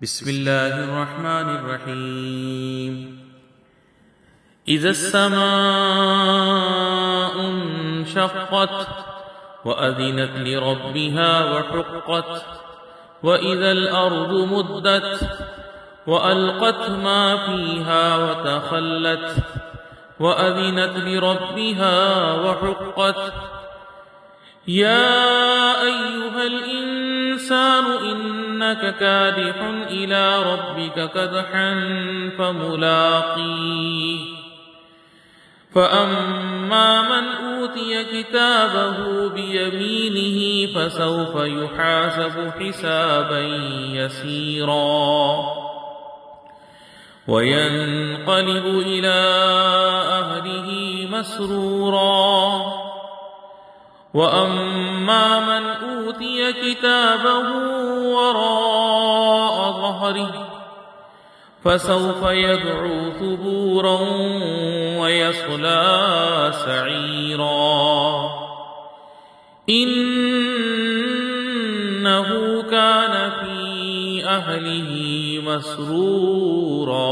بسم الله الرحمن الرحيم. إذا السماء انشقت وأذنت لربها وحقت وإذا الأرض مدت وألقت ما فيها وتخلت وأذنت لربها وحقت. يا أيها الإنسان إنك كادح إلى ربك كدحا فملاقيه. فأما من أوتي كتابه بيمينه فسوف يحاسب حسابا يسيرا وينقلب إلى أهله مسرورا. وأما من أوتي كتابه وراء ظهره فسوف يدعو ثبورا ويصلى سعيرا. إنه كان في أهله مسرورا.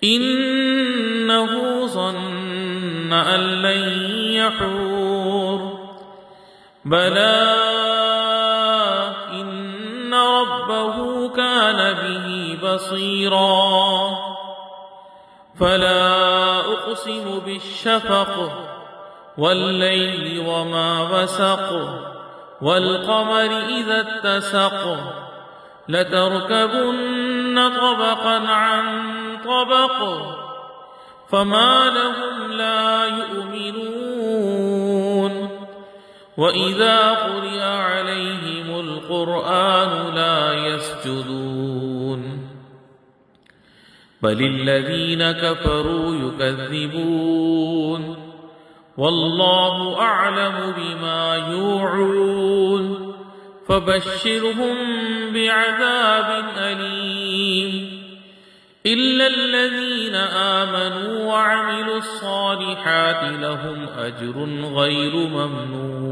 إنه ظن أن لن يحور بلى إن ربه كان به بصيرا. فلا أقسم بالشفق والليل وما وسق والقمر إذا اتسق لتركبن طبقا عن طبق فما لهم لا يؤمنون. وإذا قرئ عليهم القرآن لا يسجدون بل الذين كفروا يكذبون والله أعلم بما يوعون. فبشرهم بعذاب أليم إلا الذين آمنوا وعملوا الصالحات لهم أجر غير ممنون.